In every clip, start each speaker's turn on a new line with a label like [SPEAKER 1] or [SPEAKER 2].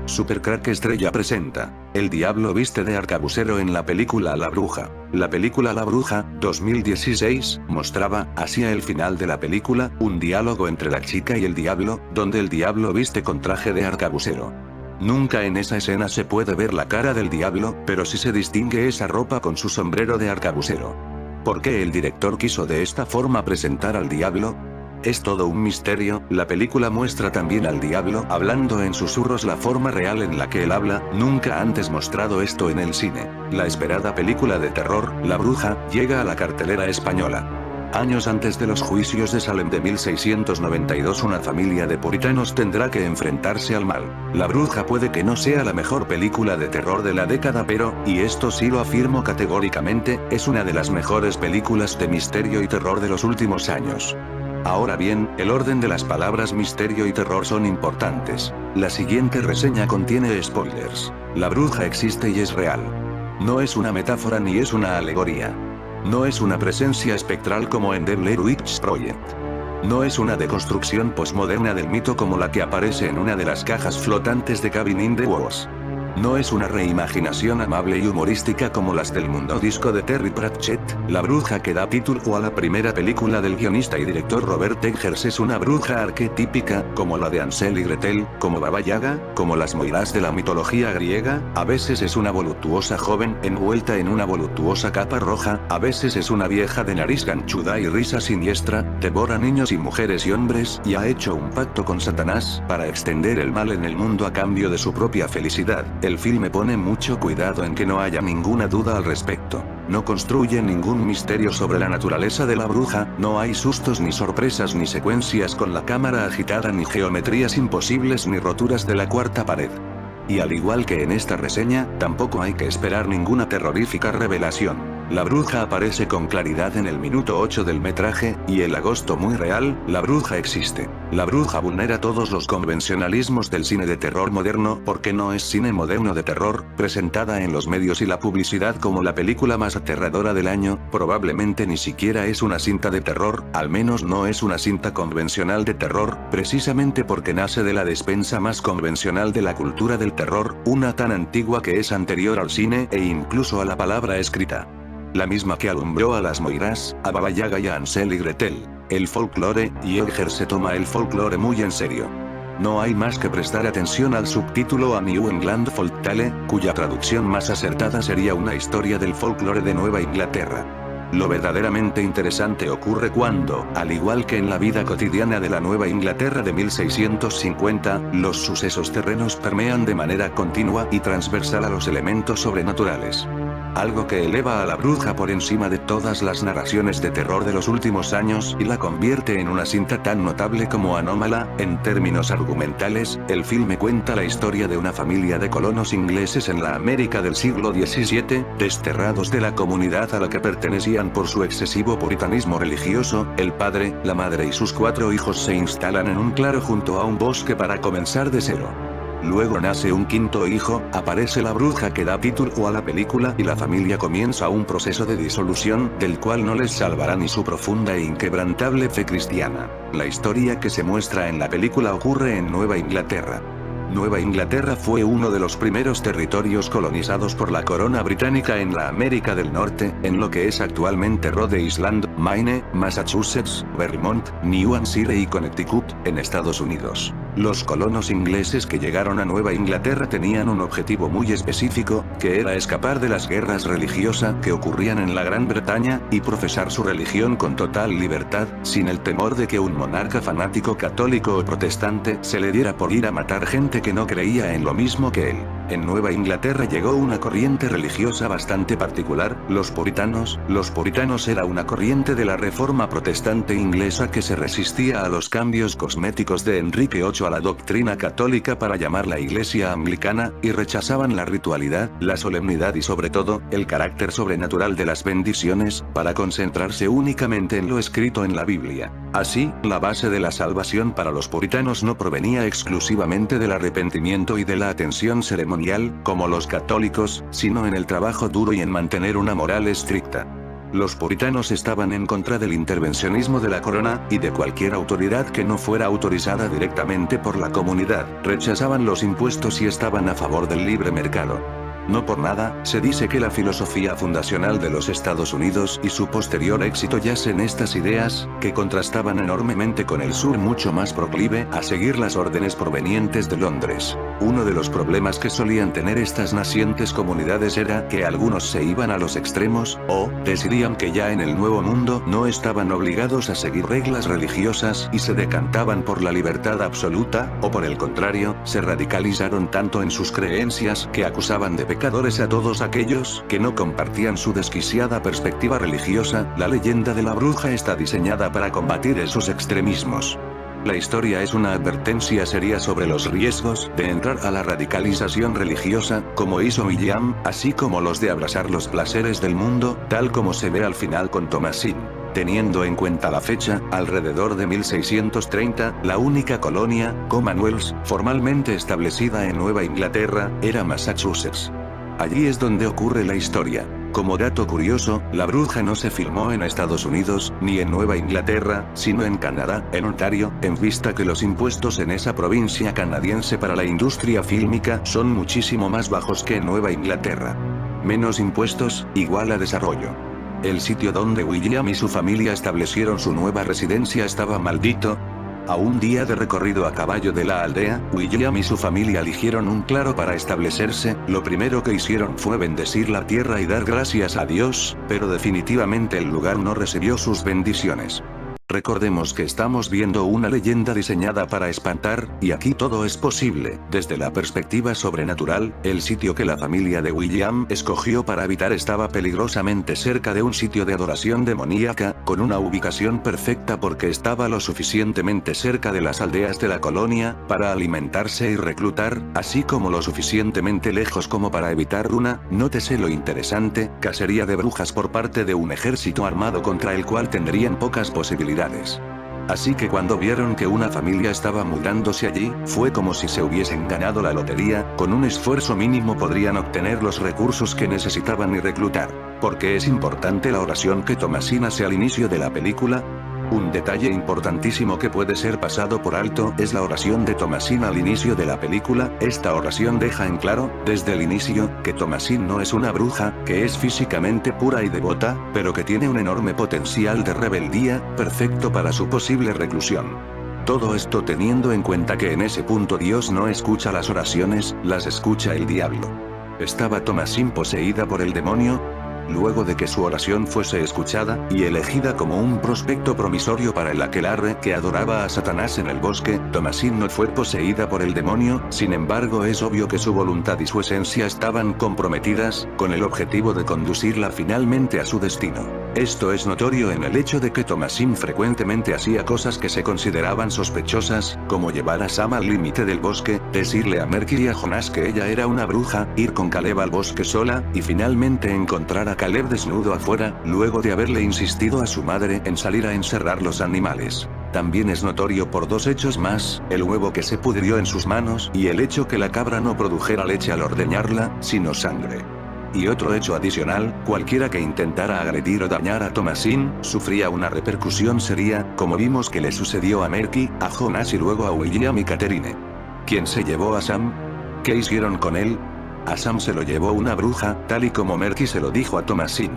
[SPEAKER 1] Supercrack Estrella presenta El Diablo Viste de Arcabucero en la película La Bruja. La película La Bruja, 2016, mostraba, hacia el final de la película, un diálogo entre la chica y el diablo, donde el diablo viste con traje de arcabucero. Nunca en esa escena se puede ver la cara del diablo, pero sí se distingue esa ropa con su sombrero de arcabucero. ¿Por qué el director quiso de esta forma presentar al diablo? Es todo un misterio. La película muestra también al diablo hablando en susurros, la forma real en la que él habla, nunca antes mostrado esto en el cine. La esperada película de terror, La Bruja, llega a la cartelera española. Años antes de los juicios de Salem de 1692, una familia de puritanos tendrá que enfrentarse al mal. La Bruja puede que no sea la mejor película de terror de la década, pero, y esto sí lo afirmo categóricamente, es una de las mejores películas de misterio y terror de los últimos años. Ahora bien, el orden de las palabras misterio y terror son importantes. La siguiente reseña contiene spoilers. La bruja existe y es real. No es una metáfora ni es una alegoría. No es una presencia espectral como en The Blair Witch Project. No es una deconstrucción posmoderna del mito como la que aparece en una de las cajas flotantes de Cabin in the Woods. No es una reimaginación amable y humorística como las del mundo disco de Terry Pratchett. La bruja que da título a la primera película del guionista y director Robert Eggers es una bruja arquetípica, como la de Hansel y Gretel, como Baba Yaga, como las moiras de la mitología griega. A veces es una voluptuosa joven envuelta en una voluptuosa capa roja, a veces es una vieja de nariz ganchuda y risa siniestra, devora niños y mujeres y hombres y ha hecho un pacto con Satanás para extender el mal en el mundo a cambio de su propia felicidad. El filme pone mucho cuidado en que no haya ninguna duda al respecto. No construye ningún misterio sobre la naturaleza de la bruja, no hay sustos ni sorpresas ni secuencias con la cámara agitada ni geometrías imposibles ni roturas de la cuarta pared. Y al igual que en esta reseña, tampoco hay que esperar ninguna terrorífica revelación. La bruja aparece con claridad en el minuto 8 del metraje, y el agosto muy real, la bruja existe. La bruja vulnera todos los convencionalismos del cine de terror moderno, porque no es cine moderno de terror, presentada en los medios y la publicidad como la película más aterradora del año, probablemente ni siquiera es una cinta de terror, al menos no es una cinta convencional de terror, precisamente porque nace de la despensa más convencional de la cultura del terror, una tan antigua que es anterior al cine e incluso a la palabra escrita. La misma que alumbró a las moiras, a Baba Yaga y a Hansel y Gretel. El folclore, y Eggers se toma el folclore muy en serio. No hay más que prestar atención al subtítulo A New England Folk Tale, cuya traducción más acertada sería una historia del folclore de Nueva Inglaterra. Lo verdaderamente interesante ocurre cuando, al igual que en la vida cotidiana de la Nueva Inglaterra de 1650, los sucesos terrenos permean de manera continua y transversal a los elementos sobrenaturales. Algo que eleva a la bruja por encima de todas las narraciones de terror de los últimos años y la convierte en una cinta tan notable como anómala. En términos argumentales, el filme cuenta la historia de una familia de colonos ingleses en la América del siglo XVII, desterrados de la comunidad a la que pertenecían por su excesivo puritanismo religioso. El padre, la madre y sus 4 hijos se instalan en un claro junto a un bosque para comenzar de cero. Luego nace un 5º hijo, aparece la bruja que da título a la película y la familia comienza un proceso de disolución, del cual no les salvará ni su profunda e inquebrantable fe cristiana. La historia que se muestra en la película ocurre en Nueva Inglaterra. Nueva Inglaterra fue uno de los primeros territorios colonizados por la corona británica en la América del Norte, en lo que es actualmente Rhode Island, Maine, Massachusetts, Vermont, New Hampshire y Connecticut, en Estados Unidos. Los colonos ingleses que llegaron a Nueva Inglaterra tenían un objetivo muy específico, que era escapar de las guerras religiosas que ocurrían en la Gran Bretaña, y profesar su religión con total libertad, sin el temor de que un monarca fanático católico o protestante se le diera por ir a matar gente que no creía en lo mismo que él. En Nueva Inglaterra llegó una corriente religiosa bastante particular, los puritanos. Los puritanos era una corriente de la reforma protestante inglesa que se resistía a los cambios cosméticos de Enrique VIII a la doctrina católica para llamar la iglesia anglicana, y rechazaban la ritualidad, la solemnidad y sobre todo, el carácter sobrenatural de las bendiciones, para concentrarse únicamente en lo escrito en la Biblia. Así, la base de la salvación para los puritanos no provenía exclusivamente del arrepentimiento y de la atención ceremonial, como los católicos, sino en el trabajo duro y en mantener una moral estricta. Los puritanos estaban en contra del intervencionismo de la corona, y de cualquier autoridad que no fuera autorizada directamente por la comunidad, rechazaban los impuestos y estaban a favor del libre mercado. No por nada, se dice que la filosofía fundacional de los Estados Unidos y su posterior éxito yace en estas ideas, que contrastaban enormemente con el sur mucho más proclive a seguir las órdenes provenientes de Londres. Uno de los problemas que solían tener estas nacientes comunidades era que algunos se iban a los extremos, o decidían que ya en el Nuevo Mundo no estaban obligados a seguir reglas religiosas y se decantaban por la libertad absoluta, o por el contrario, se radicalizaron tanto en sus creencias que acusaban de pecadores a todos aquellos que no compartían su desquiciada perspectiva religiosa. La leyenda de la bruja está diseñada para combatir esos extremismos. La historia es una advertencia seria sobre los riesgos de entrar a la radicalización religiosa, como hizo William, así como los de abrazar los placeres del mundo, tal como se ve al final con Thomasin. Teniendo en cuenta la fecha, alrededor de 1630, la única colonia, Commonwealth, formalmente establecida en Nueva Inglaterra, era Massachusetts. Allí es donde ocurre la historia. Como dato curioso, La Bruja no se filmó en Estados Unidos, ni en Nueva Inglaterra, sino en Canadá, en Ontario, en vista que los impuestos en esa provincia canadiense para la industria fílmica son muchísimo más bajos que en Nueva Inglaterra. Menos impuestos, igual a desarrollo. El sitio donde William y su familia establecieron su nueva residencia estaba maldito. A un día de recorrido a caballo de la aldea, William y su familia eligieron un claro para establecerse. Lo primero que hicieron fue bendecir la tierra y dar gracias a Dios, pero definitivamente el lugar no recibió sus bendiciones. Recordemos que estamos viendo una leyenda diseñada para espantar, y aquí todo es posible. Desde la perspectiva sobrenatural, el sitio que la familia de William escogió para habitar estaba peligrosamente cerca de un sitio de adoración demoníaca, con una ubicación perfecta porque estaba lo suficientemente cerca de las aldeas de la colonia, para alimentarse y reclutar, así como lo suficientemente lejos como para evitar una, nótese lo interesante, cacería de brujas por parte de un ejército armado contra el cual tendrían pocas posibilidades. Así que cuando vieron que una familia estaba mudándose allí, fue como si se hubiesen ganado la lotería. Con un esfuerzo mínimo podrían obtener los recursos que necesitaban y reclutar. ¿Por qué es importante la oración que Thomasin hace al inicio de la película? Un detalle importantísimo que puede ser pasado por alto es la oración de Thomasin al inicio de la película. Esta oración deja en claro, desde el inicio, que Thomasin no es una bruja, que es físicamente pura y devota, pero que tiene un enorme potencial de rebeldía, perfecto para su posible reclusión. Todo esto teniendo en cuenta que en ese punto Dios no escucha las oraciones, las escucha el diablo. ¿Estaba Thomasin poseída por el demonio? Luego de que su oración fuese escuchada, y elegida como un prospecto promisorio para el aquelarre que adoraba a Satanás en el bosque, Thomasin no fue poseída por el demonio. Sin embargo, es obvio que su voluntad y su esencia estaban comprometidas, con el objetivo de conducirla finalmente a su destino. Esto es notorio en el hecho de que Thomasin frecuentemente hacía cosas que se consideraban sospechosas, como llevar a Sam al límite del bosque, decirle a Mercury y a Jonas que ella era una bruja, ir con Caleb al bosque sola, y finalmente encontrar a Caleb desnudo afuera, luego de haberle insistido a su madre en salir a encerrar los animales. También es notorio por dos hechos más, el huevo que se pudrió en sus manos, y el hecho que la cabra no produjera leche al ordeñarla, sino sangre. Y otro hecho adicional, cualquiera que intentara agredir o dañar a Thomasin, sufría una repercusión seria, como vimos que le sucedió a Merky, a Jonas y luego a William y Catherine. ¿Quién se llevó a Sam? ¿Qué hicieron con él? A Sam se lo llevó una bruja, tal y como Merky se lo dijo a Thomasin.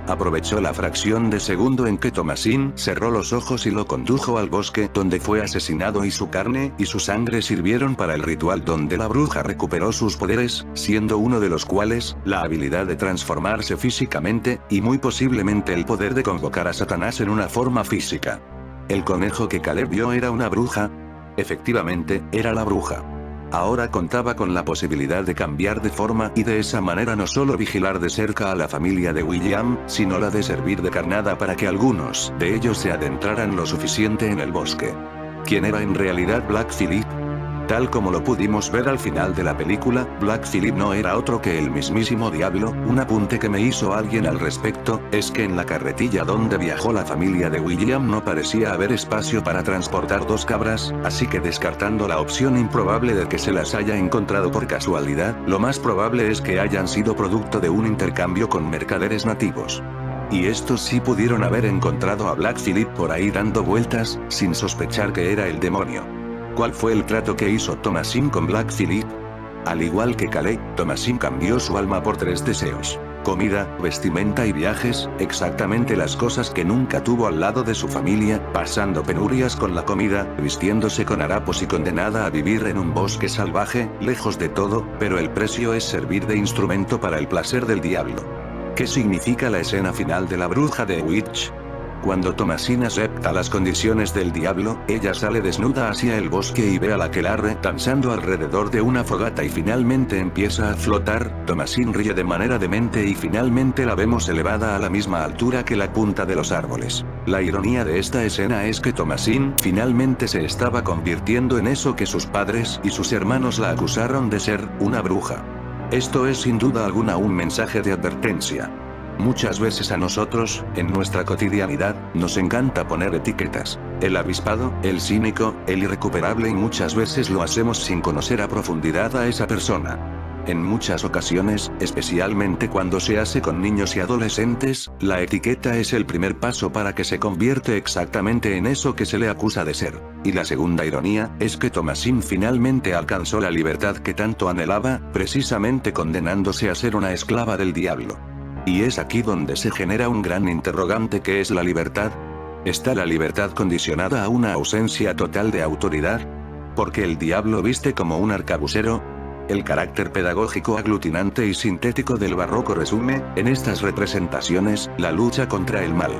[SPEAKER 1] Aprovechó la fracción de segundo en que Thomasin cerró los ojos y lo condujo al bosque donde fue asesinado, y su carne y su sangre sirvieron para el ritual donde la bruja recuperó sus poderes, siendo uno de los cuales, la habilidad de transformarse físicamente, y muy posiblemente el poder de convocar a Satanás en una forma física. El conejo que Caleb vio era una bruja. Efectivamente, era la bruja. Ahora contaba con la posibilidad de cambiar de forma y de esa manera no solo vigilar de cerca a la familia de William, sino la de servir de carnada para que algunos de ellos se adentraran lo suficiente en el bosque. ¿Quién era en realidad Black Phillip? Tal como lo pudimos ver al final de la película, Black Phillip no era otro que el mismísimo diablo. Un apunte que me hizo alguien al respecto, es que en la carretilla donde viajó la familia de William no parecía haber espacio para transportar dos cabras, así que descartando la opción improbable de que se las haya encontrado por casualidad, lo más probable es que hayan sido producto de un intercambio con mercaderes nativos. Y estos sí pudieron haber encontrado a Black Phillip por ahí dando vueltas, sin sospechar que era el demonio. ¿Cuál fue el trato que hizo Thomasin con Black Phillip? Al igual que Calais, Thomasin cambió su alma por 3 deseos. Comida, vestimenta y viajes, exactamente las cosas que nunca tuvo al lado de su familia, pasando penurias con la comida, vistiéndose con harapos y condenada a vivir en un bosque salvaje, lejos de todo, pero el precio es servir de instrumento para el placer del diablo. ¿Qué significa la escena final de La Bruja de Witch? Cuando Thomasin acepta las condiciones del diablo, ella sale desnuda hacia el bosque y ve a la aquelarre danzando alrededor de una fogata y finalmente empieza a flotar. Thomasin ríe de manera demente y finalmente la vemos elevada a la misma altura que la punta de los árboles. La ironía de esta escena es que Thomasin finalmente se estaba convirtiendo en eso que sus padres y sus hermanos la acusaron de ser, una bruja. Esto es sin duda alguna un mensaje de advertencia. Muchas veces a nosotros, en nuestra cotidianidad, nos encanta poner etiquetas. El avispado, el cínico, el irrecuperable y muchas veces lo hacemos sin conocer a profundidad a esa persona. En muchas ocasiones, especialmente cuando se hace con niños y adolescentes, la etiqueta es el primer paso para que se convierte exactamente en eso que se le acusa de ser. Y la segunda ironía, es que Thomasin finalmente alcanzó la libertad que tanto anhelaba, precisamente condenándose a ser una esclava del diablo. Y es aquí donde se genera un gran interrogante que es la libertad. ¿Está la libertad condicionada a una ausencia total de autoridad? ¿Porque el diablo viste como un arcabucero? El carácter pedagógico aglutinante y sintético del barroco resume, en estas representaciones, la lucha contra el mal.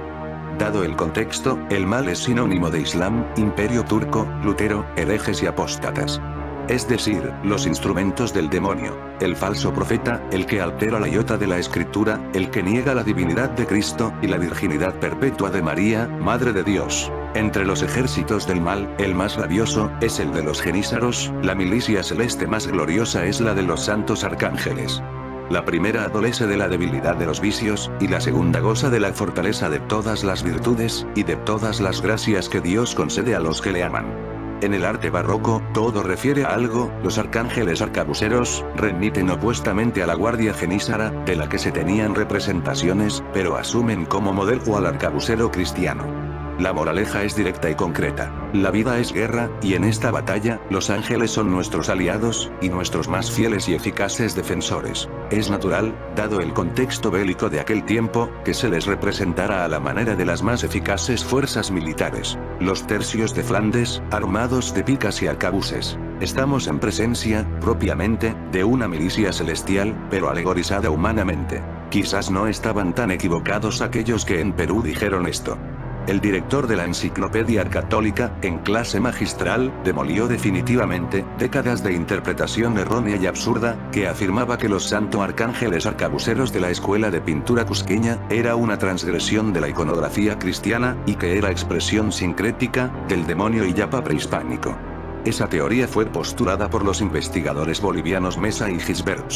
[SPEAKER 1] Dado el contexto, el mal es sinónimo de Islam, Imperio Turco, Lutero, herejes y apóstatas. Es decir, los instrumentos del demonio, el falso profeta, el que altera la iota de la escritura, el que niega la divinidad de Cristo, y la virginidad perpetua de María, Madre de Dios. Entre los ejércitos del mal, el más rabioso, es el de los genízaros, la milicia celeste más gloriosa es la de los santos arcángeles. La primera adolece de la debilidad de los vicios, y la segunda goza de la fortaleza de todas las virtudes, y de todas las gracias que Dios concede a los que le aman. En el arte barroco, todo refiere a algo. Los arcángeles arcabuceros remiten opuestamente a la guardia genízara, de la que se tenían representaciones, pero asumen como modelo al arcabucero cristiano. La moraleja es directa y concreta. La vida es guerra, y en esta batalla, los ángeles son nuestros aliados, y nuestros más fieles y eficaces defensores. Es natural, dado el contexto bélico de aquel tiempo, que se les representara a la manera de las más eficaces fuerzas militares. Los tercios de Flandes, armados de picas y arcabuces. Estamos en presencia, propiamente, de una milicia celestial, pero alegorizada humanamente. Quizás no estaban tan equivocados aquellos que en Perú dijeron esto. El director de la Enciclopedia Católica, en clase magistral, demolió definitivamente décadas de interpretación errónea y absurda, que afirmaba que los santo arcángeles arcabuceros de la escuela de pintura cusqueña, era una transgresión de la iconografía cristiana, y que era expresión sincrética, del demonio y yapa prehispánico. Esa teoría fue postulada por los investigadores bolivianos Mesa y Gisbert.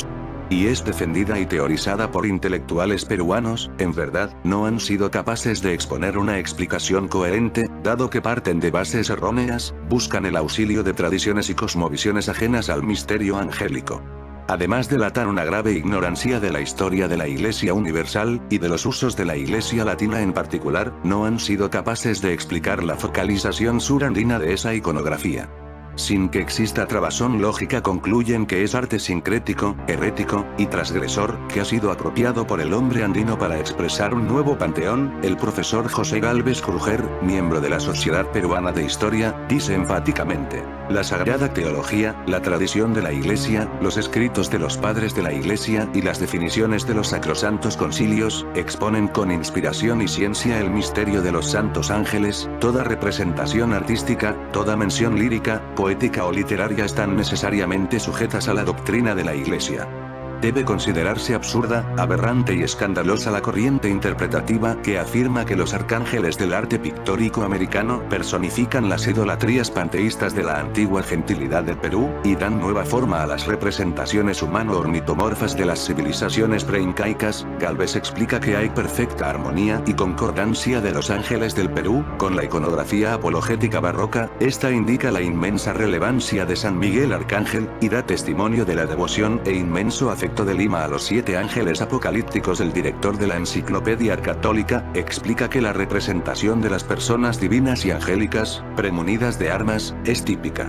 [SPEAKER 1] Y es defendida y teorizada por intelectuales peruanos, en verdad, no han sido capaces de exponer una explicación coherente, dado que parten de bases erróneas, buscan el auxilio de tradiciones y cosmovisiones ajenas al misterio angélico. Además delatan una grave ignorancia de la historia de la Iglesia Universal, y de los usos de la Iglesia Latina en particular, no han sido capaces de explicar la focalización surandina de esa iconografía. Sin que exista trabazón lógica concluyen que es arte sincrético, herético, y transgresor, que ha sido apropiado por el hombre andino para expresar un nuevo panteón. El profesor José Gálvez Kruger, miembro de la Sociedad Peruana de Historia, dice enfáticamente: la sagrada teología, la tradición de la Iglesia, los escritos de los padres de la Iglesia y las definiciones de los sacrosantos concilios, exponen con inspiración y ciencia el misterio de los santos ángeles. Toda representación artística, toda mención lírica, poética o literaria están necesariamente sujetas a la doctrina de la Iglesia. Debe considerarse absurda, aberrante y escandalosa la corriente interpretativa que afirma que los arcángeles del arte pictórico americano personifican las idolatrías panteístas de la antigua gentilidad del Perú, y dan nueva forma a las representaciones humano-ornitomorfas de las civilizaciones preincaicas. Gálvez explica que hay perfecta armonía y concordancia de los ángeles del Perú con la iconografía apologética barroca. Esta indica la inmensa relevancia de San Miguel Arcángel, y da testimonio de la devoción e inmenso afecto Prefecto de Lima a los 7 ángeles apocalípticos. El director de la Enciclopedia Católica, explica que la representación de las personas divinas y angélicas, premunidas de armas, es típica.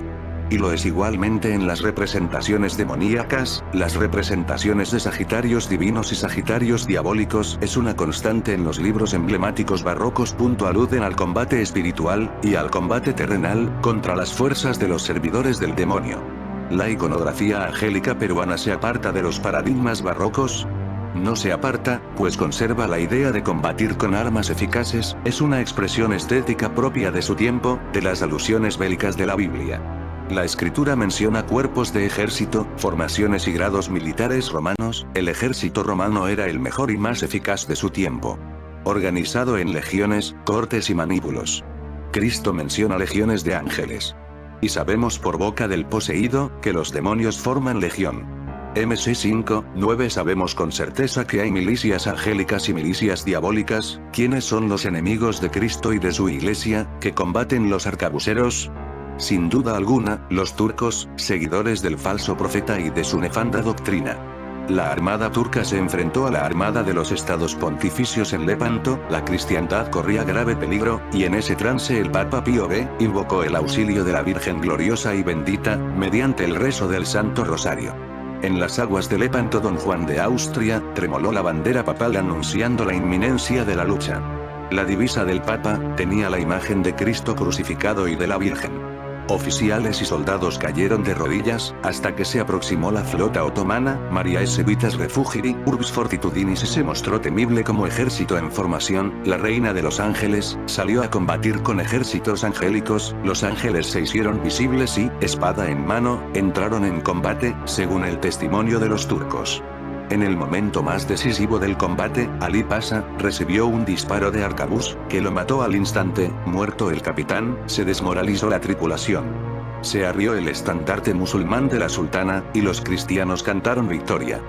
[SPEAKER 1] Y lo es igualmente en las representaciones demoníacas. Las representaciones de Sagitarios divinos y Sagitarios diabólicos es una constante en los libros emblemáticos barrocos. Aluden al combate espiritual, y al combate terrenal, contra las fuerzas de los servidores del demonio. ¿La iconografía angélica peruana se aparta de los paradigmas barrocos? No se aparta, pues conserva la idea de combatir con armas eficaces, es una expresión estética propia de su tiempo, de las alusiones bélicas de la Biblia. La escritura menciona cuerpos de ejército, formaciones y grados militares romanos. El ejército romano era el mejor y más eficaz de su tiempo. Organizado en legiones, cortes y manípulos. Cristo menciona legiones de ángeles. Y sabemos por boca del poseído, que los demonios forman legión. MC 5:9. Sabemos con certeza que hay milicias angélicas y milicias diabólicas. ¿Quiénes son los enemigos de Cristo y de su iglesia, que combaten los arcabuceros? Sin duda alguna, los turcos, seguidores del falso profeta y de su nefanda doctrina. La armada turca se enfrentó a la armada de los estados pontificios en Lepanto. La cristiandad corría grave peligro, y en ese trance el Papa Pío V invocó el auxilio de la Virgen gloriosa y bendita, mediante el rezo del Santo Rosario. En las aguas de Lepanto, don Juan de Austria tremoló la bandera papal anunciando la inminencia de la lucha. La divisa del Papa tenía la imagen de Cristo crucificado y de la Virgen. Oficiales y soldados cayeron de rodillas, hasta que se aproximó la flota otomana. Maria S. Vitas Refugiri, Urbs Fortitudinis, se mostró temible como ejército en formación. La reina de los ángeles salió a combatir con ejércitos angélicos. Los ángeles se hicieron visibles y, espada en mano, entraron en combate, según el testimonio de los turcos. En el momento más decisivo del combate, Ali Pasha recibió un disparo de arcabuz, que lo mató al instante. Muerto el capitán, se desmoralizó la tripulación. Se arrió el estandarte musulmán de la sultana, y los cristianos cantaron victoria.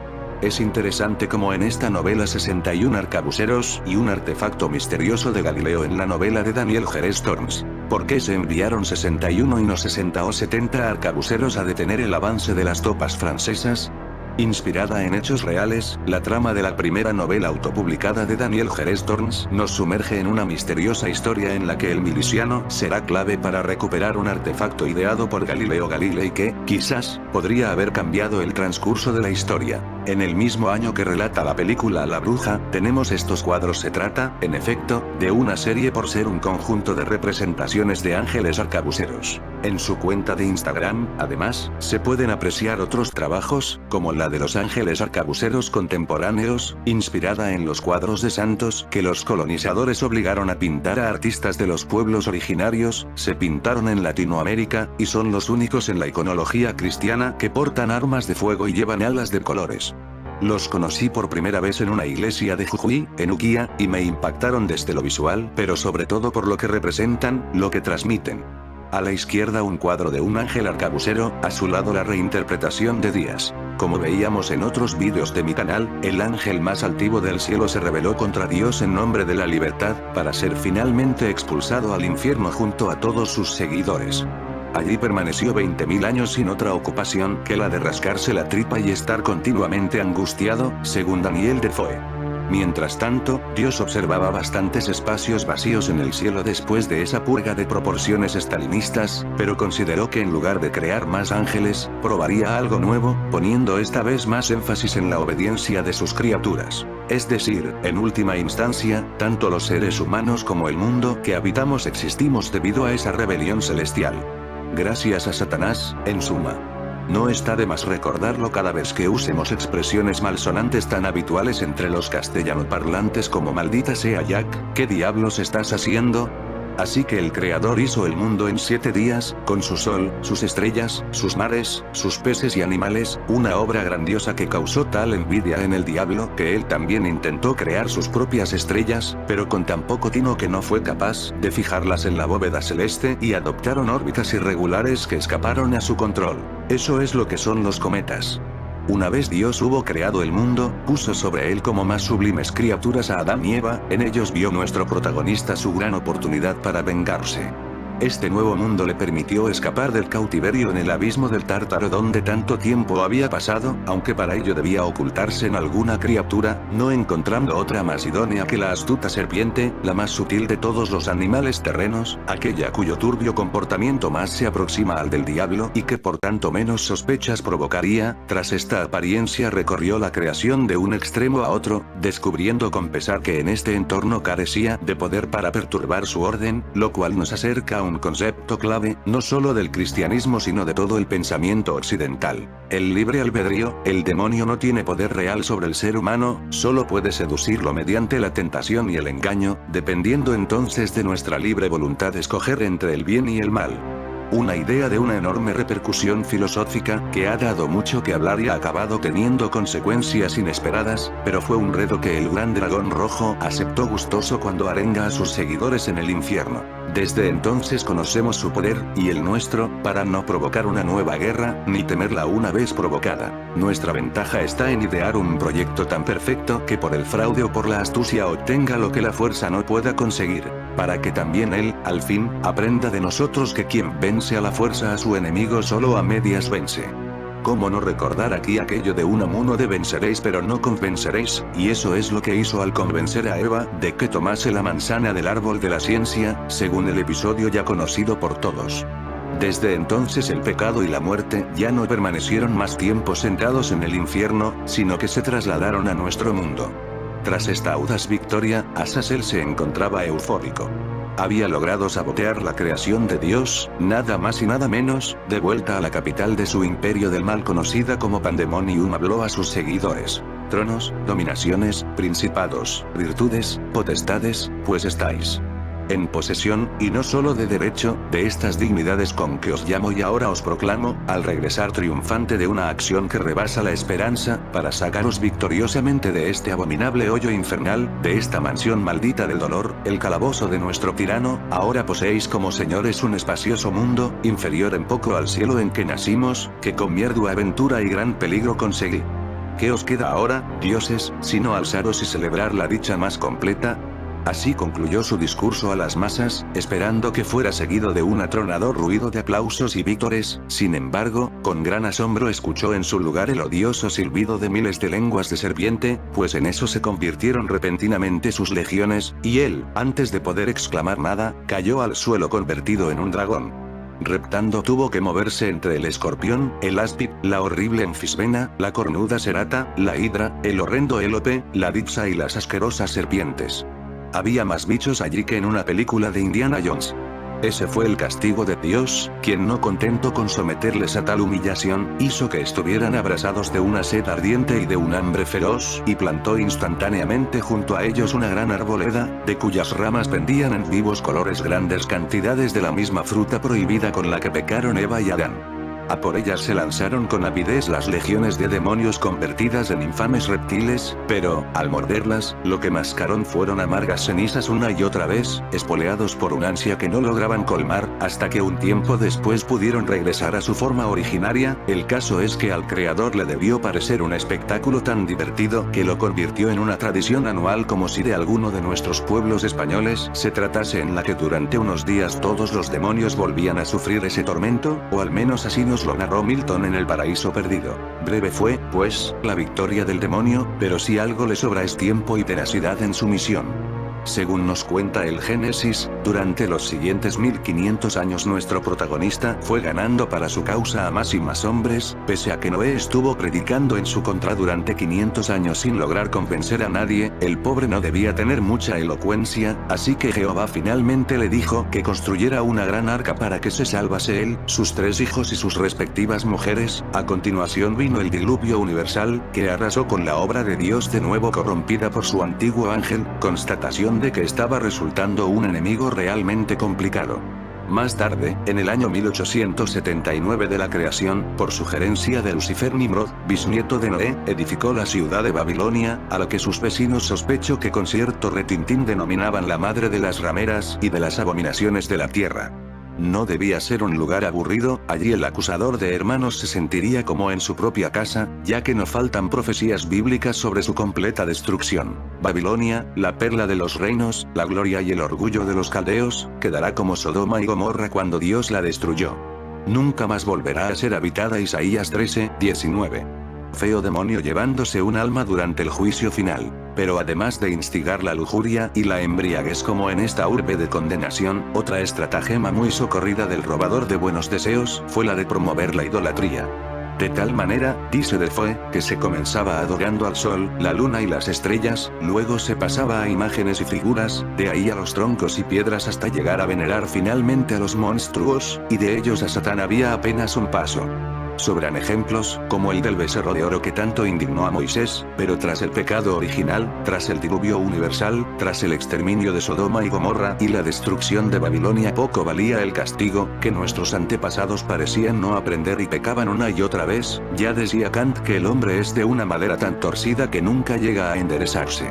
[SPEAKER 1] Es interesante como en esta novela 61 arcabuceros y un artefacto misterioso de Galileo en la novela de Daniel Jerez Torms. ¿Por qué se enviaron 61 y no 60 o 70 arcabuceros a detener el avance de las tropas francesas? Inspirada en hechos reales, la trama de la primera novela autopublicada de Daniel Jerez Torms nos sumerge en una misteriosa historia en la que el miliciano será clave para recuperar un artefacto ideado por Galileo Galilei que, quizás, podría haber cambiado el transcurso de la historia. En el mismo año que relata la película La Bruja, tenemos estos cuadros. Se trata, en efecto, de una serie por ser un conjunto de representaciones de ángeles arcabuceros. En su cuenta de Instagram, además, se pueden apreciar otros trabajos, como la de los ángeles arcabuceros contemporáneos, inspirada en los cuadros de santos que los colonizadores obligaron a pintar a artistas de los pueblos originarios. Se pintaron en Latinoamérica, y son los únicos en la iconología cristiana que portan armas de fuego y llevan alas de colores. Los conocí por primera vez en una iglesia de Jujuy, en Uquía, y me impactaron desde lo visual, pero sobre todo por lo que representan, lo que transmiten. A la izquierda un cuadro de un ángel arcabucero, a su lado la reinterpretación de Díaz. Como veíamos en otros vídeos de mi canal, el ángel más altivo del cielo se rebeló contra Dios en nombre de la libertad, para ser finalmente expulsado al infierno junto a todos sus seguidores. Allí permaneció 20.000 años sin otra ocupación que la de rascarse la tripa y estar continuamente angustiado, según Daniel Defoe. Mientras tanto, Dios observaba bastantes espacios vacíos en el cielo después de esa purga de proporciones estalinistas, pero consideró que en lugar de crear más ángeles, probaría algo nuevo, poniendo esta vez más énfasis en la obediencia de sus criaturas. Es decir, en última instancia, tanto los seres humanos como el mundo que habitamos existimos debido a esa rebelión celestial. Gracias a Satanás, en suma. No está de más recordarlo cada vez que usemos expresiones malsonantes tan habituales entre los castellanoparlantes como maldita sea Jack, ¿qué diablos estás haciendo? Así que el Creador hizo el mundo en 7 días, con su sol, sus estrellas, sus mares, sus peces y animales, una obra grandiosa que causó tal envidia en el diablo que él también intentó crear sus propias estrellas, pero con tan poco tino que no fue capaz de fijarlas en la bóveda celeste y adoptaron órbitas irregulares que escaparon a su control. Eso es lo que son los cometas. Una vez Dios hubo creado el mundo, puso sobre él como más sublimes criaturas a Adán y Eva, en ellos vio nuestro protagonista su gran oportunidad para vengarse. Este nuevo mundo le permitió escapar del cautiverio en el abismo del Tártaro donde tanto tiempo había pasado, aunque para ello debía ocultarse en alguna criatura, no encontrando otra más idónea que la astuta serpiente, la más sutil de todos los animales terrenos, aquella cuyo turbio comportamiento más se aproxima al del diablo y que por tanto menos sospechas provocaría. Tras esta apariencia recorrió la creación de un extremo a otro, descubriendo con pesar que en este entorno carecía de poder para perturbar su orden, lo cual nos acerca a un concepto clave, no solo del cristianismo sino de todo el pensamiento occidental. El libre albedrío. El demonio no tiene poder real sobre el ser humano, solo puede seducirlo mediante la tentación y el engaño, dependiendo entonces de nuestra libre voluntad escoger entre el bien y el mal. Una idea de una enorme repercusión filosófica, que ha dado mucho que hablar y ha acabado teniendo consecuencias inesperadas, pero fue un reto que el gran dragón rojo aceptó gustoso cuando arenga a sus seguidores en el infierno. Desde entonces conocemos su poder, y el nuestro, para no provocar una nueva guerra, ni temerla una vez provocada. Nuestra ventaja está en idear un proyecto tan perfecto que por el fraude o por la astucia obtenga lo que la fuerza no pueda conseguir, para que también él, al fin, aprenda de nosotros que quien vence a la fuerza a su enemigo solo a medias vence. ¿Cómo no recordar aquí aquello de un amuno de venceréis pero no convenceréis? Y eso es lo que hizo al convencer a Eva de que tomase la manzana del árbol de la ciencia, según el episodio ya conocido por todos. Desde entonces el pecado y la muerte ya no permanecieron más tiempo sentados en el infierno, sino que se trasladaron a nuestro mundo. Tras esta audaz victoria, Azazel se encontraba eufórico. Había logrado sabotear la creación de Dios, nada más y nada menos. De vuelta a la capital de su imperio del mal conocida como Pandemonium, habló a sus seguidores. Tronos, dominaciones, principados, virtudes, potestades, pues estáis en posesión, y no solo de derecho, de estas dignidades con que os llamo y ahora os proclamo, al regresar triunfante de una acción que rebasa la esperanza, para sacaros victoriosamente de este abominable hoyo infernal, de esta mansión maldita del dolor, el calabozo de nuestro tirano. Ahora poseéis como señores un espacioso mundo, inferior en poco al cielo en que nacimos, que con mi ardua aventura y gran peligro conseguí. ¿Qué os queda ahora, dioses, sino alzaros y celebrar la dicha más completa? Así concluyó su discurso a las masas, esperando que fuera seguido de un atronador ruido de aplausos y vítores. Sin embargo, con gran asombro escuchó en su lugar el odioso silbido de miles de lenguas de serpiente, pues en eso se convirtieron repentinamente sus legiones, y él, antes de poder exclamar nada, cayó al suelo convertido en un dragón. Reptando tuvo que moverse entre el escorpión, el áspid, la horrible enfisbena, la cornuda serata, la hidra, el horrendo élope, la dipsa y las asquerosas serpientes. Había más bichos allí que en una película de Indiana Jones. Ese fue el castigo de Dios, quien no contento con someterles a tal humillación, hizo que estuvieran abrasados de una sed ardiente y de un hambre feroz, y plantó instantáneamente junto a ellos una gran arboleda, de cuyas ramas pendían en vivos colores grandes cantidades de la misma fruta prohibida con la que pecaron Eva y Adán. A por ellas se lanzaron con avidez las legiones de demonios convertidas en infames reptiles, pero, al morderlas, lo que mascaron fueron amargas cenizas una y otra vez, espoleados por un ansia que no lograban colmar, hasta que un tiempo después pudieron regresar a su forma originaria. El caso es que al creador le debió parecer un espectáculo tan divertido que lo convirtió en una tradición anual, como si de alguno de nuestros pueblos españoles se tratase, en la que durante unos días todos los demonios volvían a sufrir ese tormento, o al menos así nos lo narró Milton en El Paraíso Perdido. Breve fue, pues, la victoria del demonio, pero si algo le sobra es tiempo y tenacidad en su misión. Según nos cuenta el Génesis, durante los siguientes 1500 años nuestro protagonista fue ganando para su causa a más y más hombres, pese a que Noé estuvo predicando en su contra durante 500 años sin lograr convencer a nadie. El pobre no debía tener mucha elocuencia, así que Jehová finalmente le dijo que construyera una gran arca para que se salvase él, sus 3 hijos y sus respectivas mujeres. A continuación vino el diluvio universal, que arrasó con la obra de Dios de nuevo corrompida por su antiguo ángel, constatación de que estaba resultando un enemigo realmente complicado. Más tarde, en el año 1879 de la creación, por sugerencia de Lucifer Nimrod, bisnieto de Noé, edificó la ciudad de Babilonia, a lo que sus vecinos sospecho que con cierto retintín denominaban la madre de las rameras y de las abominaciones de la tierra. No debía ser un lugar aburrido, allí el acusador de hermanos se sentiría como en su propia casa, ya que no faltan profecías bíblicas sobre su completa destrucción. Babilonia, la perla de los reinos, la gloria y el orgullo de los caldeos, quedará como Sodoma y Gomorra cuando Dios la destruyó. Nunca más volverá a ser habitada. Isaías 13:19. Feo demonio llevándose un alma durante el juicio final. Pero además de instigar la lujuria y la embriaguez como en esta urbe de condenación, otra estratagema muy socorrida del robador de buenos deseos, fue la de promover la idolatría. De tal manera, dice Defoe, que se comenzaba adorando al sol, la luna y las estrellas, luego se pasaba a imágenes y figuras, de ahí a los troncos y piedras hasta llegar a venerar finalmente a los monstruos, y de ellos a Satán había apenas un paso. Sobran ejemplos, como el del becerro de oro que tanto indignó a Moisés, pero tras el pecado original, tras el diluvio universal, tras el exterminio de Sodoma y Gomorra y la destrucción de Babilonia, poco valía el castigo, que nuestros antepasados parecían no aprender y pecaban una y otra vez. Ya decía Kant que el hombre es de una madera tan torcida que nunca llega a enderezarse.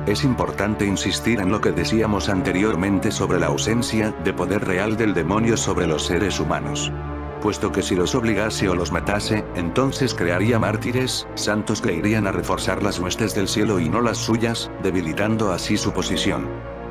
[SPEAKER 1] Es importante insistir en lo que decíamos anteriormente sobre la ausencia de poder real del demonio sobre los seres humanos. Puesto que si los obligase o los matase, entonces crearía mártires, santos que irían a reforzar las huestes del cielo y no las suyas, debilitando así su posición.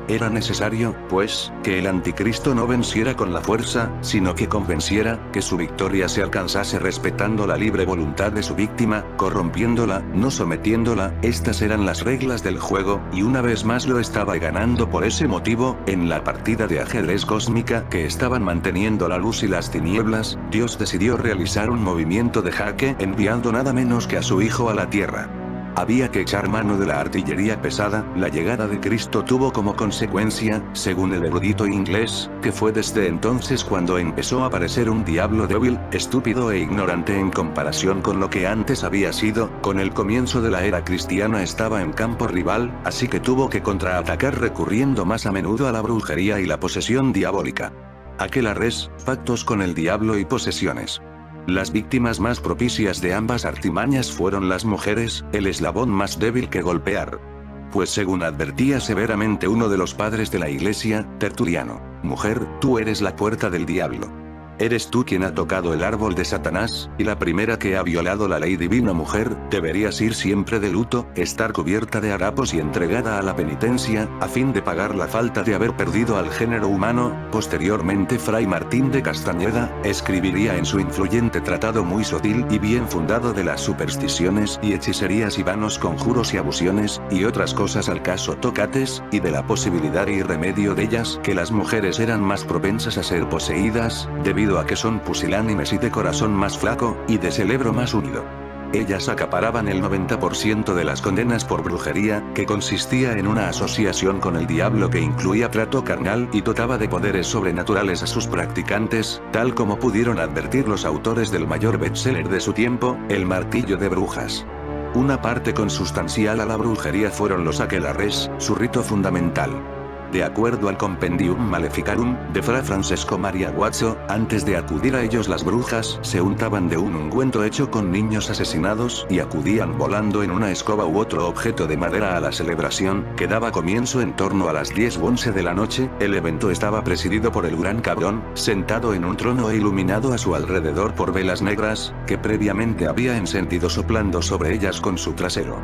[SPEAKER 1] Era necesario, pues, que el anticristo no venciera con la fuerza, sino que convenciera, que su victoria se alcanzase respetando la libre voluntad de su víctima, corrompiéndola, no sometiéndola. Estas eran las reglas del juego, y una vez más lo estaba ganando. Por ese motivo, en la partida de ajedrez cósmica que estaban manteniendo la luz y las tinieblas, Dios decidió realizar un movimiento de jaque enviando nada menos que a su Hijo a la tierra. Había que echar mano de la artillería pesada. La llegada de Cristo tuvo como consecuencia, según el erudito inglés, que fue desde entonces cuando empezó a aparecer un diablo débil, estúpido e ignorante en comparación con lo que antes había sido. Con el comienzo de la era cristiana estaba en campo rival, así que tuvo que contraatacar recurriendo más a menudo a la brujería y la posesión diabólica. Aquelarres, pactos con el diablo y posesiones. Las víctimas más propicias de ambas artimañas fueron las mujeres, el eslabón más débil que golpear. Pues según advertía severamente uno de los padres de la iglesia, Tertuliano, mujer, tú eres la puerta del diablo. Eres tú quien ha tocado el árbol de Satanás, y la primera que ha violado la ley divina. Mujer, deberías ir siempre de luto, estar cubierta de harapos y entregada a la penitencia, a fin de pagar la falta de haber perdido al género humano. Posteriormente Fray Martín de Castañeda, escribiría en su influyente tratado muy sutil y bien fundado de las supersticiones y hechicerías y vanos conjuros y abusiones, y otras cosas al caso tocates, y de la posibilidad y remedio de ellas, que las mujeres eran más propensas a ser poseídas, debido a que son pusilánimes y de corazón más flaco, y de cerebro más unido. Ellas acaparaban el 90% de las condenas por brujería, que consistía en una asociación con el diablo que incluía trato carnal y dotaba de poderes sobrenaturales a sus practicantes, tal como pudieron advertir los autores del mayor bestseller de su tiempo, El martillo de brujas. Una parte consustancial a la brujería fueron los aquelarres, su rito fundamental. De acuerdo al Compendium Maleficarum, de Fra Francesco Maria Guazzo, antes de acudir a ellos las brujas se untaban de un ungüento hecho con niños asesinados y acudían volando en una escoba u otro objeto de madera a la celebración, que daba comienzo en torno a las 10 u 11 de la noche. El evento estaba presidido por el gran cabrón, sentado en un trono e iluminado a su alrededor por velas negras, que previamente había encendido soplando sobre ellas con su trasero.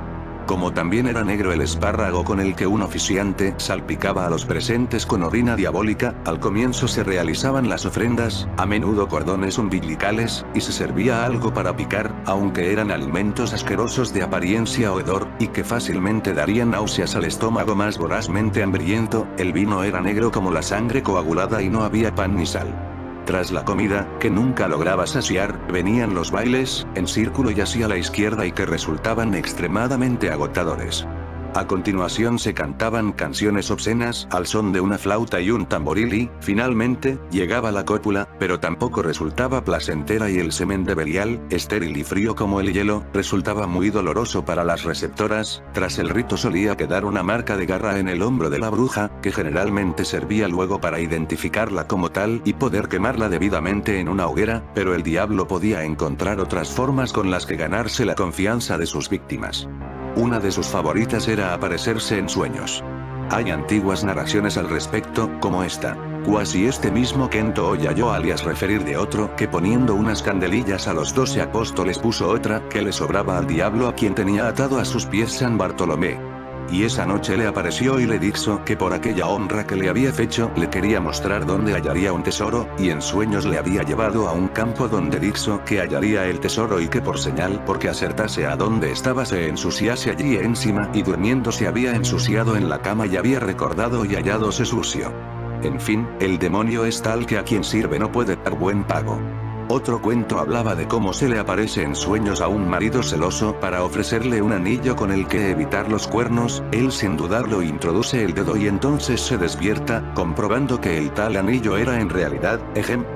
[SPEAKER 1] Como también era negro el espárrago con el que un oficiante salpicaba a los presentes con orina diabólica. Al comienzo se realizaban las ofrendas, a menudo cordones umbilicales, y se servía algo para picar, aunque eran alimentos asquerosos de apariencia o hedor, y que fácilmente darían náuseas al estómago más vorazmente hambriento. El vino era negro como la sangre coagulada y no había pan ni sal. Tras la comida, que nunca lograba saciar, venían los bailes, en círculo y así a la izquierda y que resultaban extremadamente agotadores. A continuación se cantaban canciones obscenas al son de una flauta y un tamboril y, finalmente, llegaba la cópula, pero tampoco resultaba placentera y el semen de Belial, estéril y frío como el hielo, resultaba muy doloroso para las receptoras. Tras el rito solía quedar una marca de garra en el hombro de la bruja, que generalmente servía luego para identificarla como tal y poder quemarla debidamente en una hoguera, pero el diablo podía encontrar otras formas con las que ganarse la confianza de sus víctimas. Una de sus favoritas era aparecerse en sueños. Hay antiguas narraciones al respecto, como esta. Cuasi este mismo Kento Oyayo alias referir de otro que poniendo unas candelillas a los 12 apóstoles puso otra que le sobraba al diablo a quien tenía atado a sus pies San Bartolomé. Y esa noche le apareció y le dijo que por aquella honra que le había hecho le quería mostrar dónde hallaría un tesoro, y en sueños le había llevado a un campo donde dijo que hallaría el tesoro y que por señal porque acertase a dónde estaba se ensuciase allí encima y durmiendo se había ensuciado en la cama y había recordado y halládose sucio. En fin, el demonio es tal que a quien sirve no puede dar buen pago. Otro cuento hablaba de cómo se le aparece en sueños a un marido celoso para ofrecerle un anillo con el que evitar los cuernos, él sin dudarlo introduce el dedo y entonces se despierta, comprobando que el tal anillo era en realidad,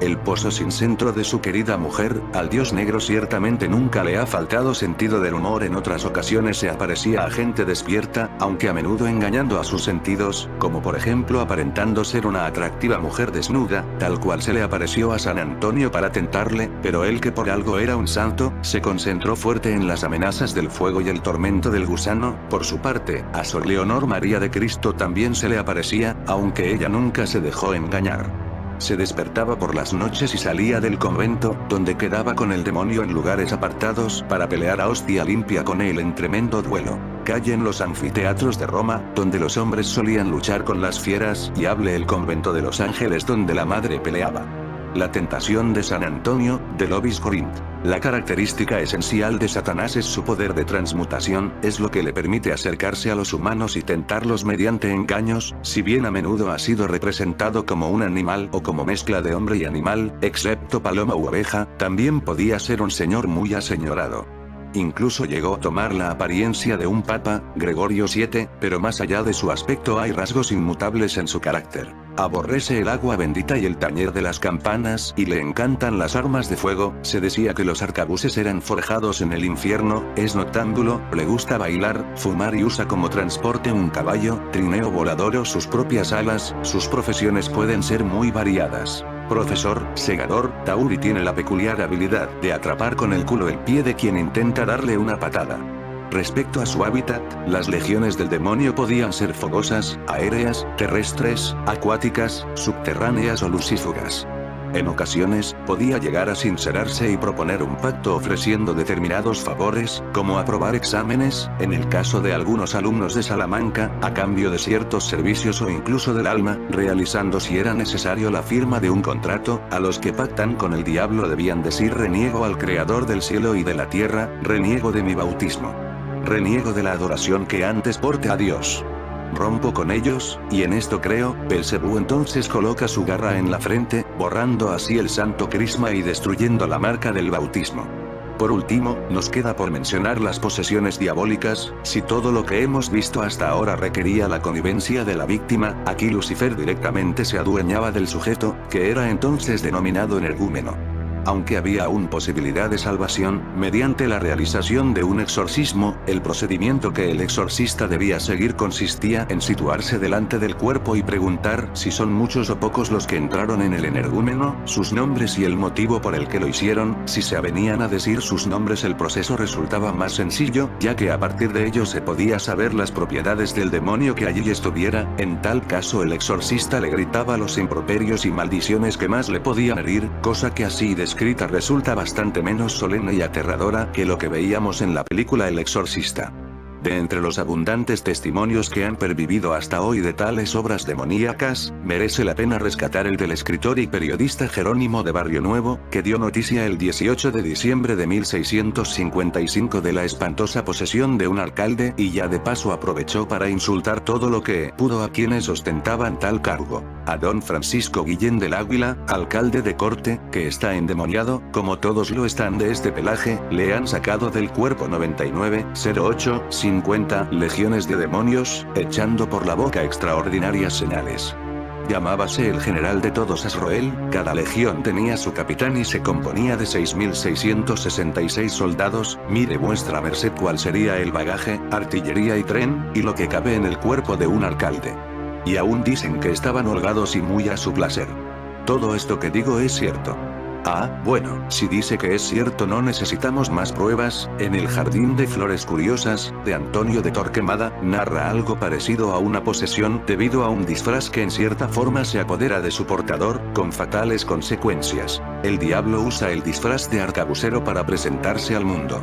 [SPEAKER 1] el pozo sin centro de su querida mujer. Al dios negro ciertamente nunca le ha faltado sentido del humor, en otras ocasiones se aparecía a gente despierta, aunque a menudo engañando a sus sentidos, como por ejemplo aparentando ser una atractiva mujer desnuda, tal cual se le apareció a San Antonio para tentar. Pero él, que por algo era un santo, se concentró fuerte en las amenazas del fuego y el tormento del gusano. Por su parte, a Sor Leonor María de Cristo también se le aparecía, aunque ella nunca se dejó engañar. Se despertaba por las noches y salía del convento, donde quedaba con el demonio en lugares apartados para pelear a hostia limpia con él en tremendo duelo. Calle en los anfiteatros de Roma, donde los hombres solían luchar con las fieras, y hable el convento de los ángeles donde la madre peleaba. La tentación de San Antonio, de Lovis Corinth. La característica esencial de Satanás es su poder de transmutación, es lo que le permite acercarse a los humanos y tentarlos mediante engaños, si bien a menudo ha sido representado como un animal o como mezcla de hombre y animal, excepto paloma u oveja, también podía ser un señor muy aseñorado. Incluso llegó a tomar la apariencia de un papa, Gregorio VII, pero más allá de su aspecto hay rasgos inmutables en su carácter. Aborrece el agua bendita y el tañer de las campanas y le encantan las armas de fuego. Se decía que los arcabuces eran forjados en el infierno, es noctámbulo, le gusta bailar, fumar y usa como transporte un caballo, trineo volador o sus propias alas. Sus profesiones pueden ser muy variadas. Profesor, segador, taur, y tiene la peculiar habilidad de atrapar con el culo el pie de quien intenta darle una patada. Respecto a su hábitat, las legiones del demonio podían ser fogosas, aéreas, terrestres, acuáticas, subterráneas o lucífugas. En ocasiones, podía llegar a sincerarse y proponer un pacto ofreciendo determinados favores, como aprobar exámenes, en el caso de algunos alumnos de Salamanca, a cambio de ciertos servicios o incluso del alma, realizando si era necesario la firma de un contrato. A los que pactan con el diablo debían decir: reniego al Creador del cielo y de la tierra, reniego de mi bautismo. Reniego de la adoración que antes porte a Dios. Rompo con ellos, y en esto creo. Belcebú entonces coloca su garra en la frente, borrando así el santo crisma y destruyendo la marca del bautismo. Por último, nos queda por mencionar las posesiones diabólicas. Si todo lo que hemos visto hasta ahora requería la connivencia de la víctima, aquí Lucifer directamente se adueñaba del sujeto, que era entonces denominado energúmeno. Aunque había aún posibilidad de salvación, mediante la realización de un exorcismo, el procedimiento que el exorcista debía seguir consistía en situarse delante del cuerpo y preguntar si son muchos o pocos los que entraron en el energúmeno, sus nombres y el motivo por el que lo hicieron. Si se avenían a decir sus nombres, el proceso resultaba más sencillo, ya que a partir de ello se podía saber las propiedades del demonio que allí estuviera. En tal caso el exorcista le gritaba los improperios y maldiciones que más le podían herir, cosa que así escrita resulta bastante menos solemne y aterradora que lo que veíamos en la película El Exorcista. De entre los abundantes testimonios que han pervivido hasta hoy de tales obras demoníacas, merece la pena rescatar el del escritor y periodista Jerónimo de Barrio Nuevo, que dio noticia el 18 de diciembre de 1655 de la espantosa posesión de un alcalde, y ya de paso aprovechó para insultar todo lo que pudo a quienes ostentaban tal cargo. A don Francisco Guillén del Águila, alcalde de Corte, que está endemoniado, como todos lo están de este pelaje, le han sacado del cuerpo 99, 08, 50 legiones de demonios, echando por la boca extraordinarias señales. Llamábase el general de todos Asroel, cada legión tenía su capitán y se componía de 6.666 soldados. Mire vuestra merced cuál sería el bagaje, artillería y tren, y lo que cabe en el cuerpo de un alcalde. Y aún dicen que estaban holgados y muy a su placer. Todo esto que digo es cierto. Ah, bueno, si dice que es cierto no necesitamos más pruebas. En El jardín de flores curiosas, de Antonio de Torquemada, narra algo parecido a una posesión debido a un disfraz que en cierta forma se apodera de su portador, con fatales consecuencias. El diablo usa el disfraz de arcabucero para presentarse al mundo.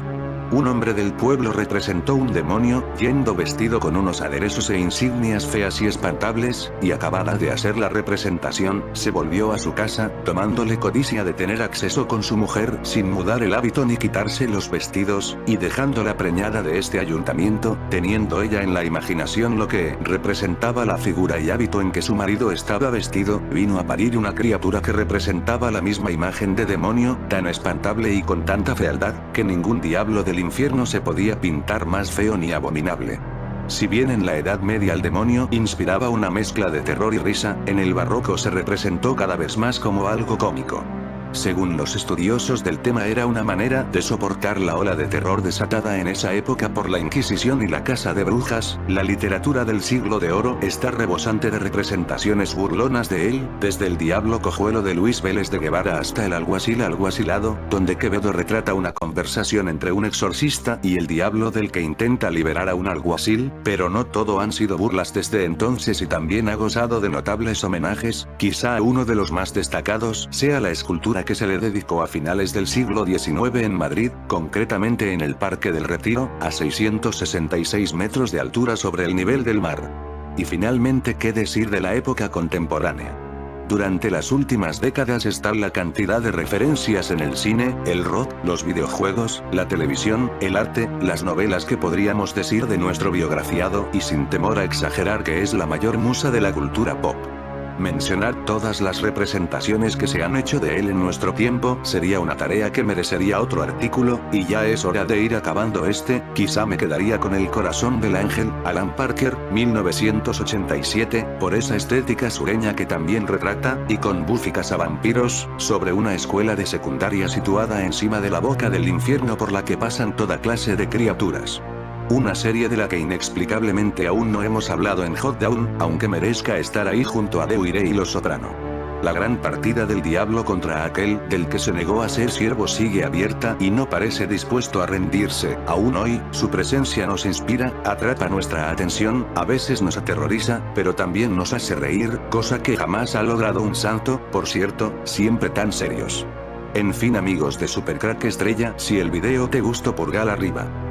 [SPEAKER 1] Un hombre del pueblo representó un demonio, yendo vestido con unos aderezos e insignias feas y espantables, y acabada de hacer la representación, se volvió a su casa, tomándole codicia de tener acceso con su mujer, sin mudar el hábito ni quitarse los vestidos, y dejándola preñada de este ayuntamiento, teniendo ella en la imaginación lo que representaba la figura y hábito en que su marido estaba vestido, vino a parir una criatura que representaba la misma imagen de demonio, tan espantable y con tanta fealdad, que ningún diablo del infierno se podía pintar más feo ni abominable. Si bien en la Edad Media el demonio inspiraba una mezcla de terror y risa, en el barroco se representó cada vez más como algo cómico. Según los estudiosos del tema era una manera de soportar la ola de terror desatada en esa época por la Inquisición y la Casa de Brujas. La literatura del siglo de oro está rebosante de representaciones burlonas de él, desde el diablo cojuelo de Luis Vélez de Guevara hasta el alguacil alguacilado, donde Quevedo retrata una conversación entre un exorcista y el diablo del que intenta liberar a un alguacil, pero no todo han sido burlas desde entonces y también ha gozado de notables homenajes. Quizá uno de los más destacados sea la escultura que se le dedicó a finales del siglo XIX en Madrid, concretamente en el Parque del Retiro, a 666 metros de altura sobre el nivel del mar. Y finalmente, ¿qué decir de la época contemporánea? Durante las últimas décadas está la cantidad de referencias en el cine, el rock, los videojuegos, la televisión, el arte, las novelas que podríamos decir de nuestro biografiado, y sin temor a exagerar que es la mayor musa de la cultura pop. Mencionar todas las representaciones que se han hecho de él en nuestro tiempo sería una tarea que merecería otro artículo, y ya es hora de ir acabando este. Quizá me quedaría con El corazón del ángel, Alan Parker, 1987, por esa estética sureña que también retrata, y con Buffy cazavampiros, sobre una escuela de secundaria situada encima de la boca del infierno por la que pasan toda clase de criaturas. Una serie de la que inexplicablemente aún no hemos hablado en Hot Down, aunque merezca estar ahí junto a Deure y Los Soprano. La gran partida del diablo contra aquel del que se negó a ser siervo sigue abierta y no parece dispuesto a rendirse. Aún hoy, su presencia nos inspira, atrapa nuestra atención, a veces nos aterroriza, pero también nos hace reír, cosa que jamás ha logrado un santo, por cierto, siempre tan serios. En fin amigos de Supercrack Estrella, si el video te gustó pulgar arriba.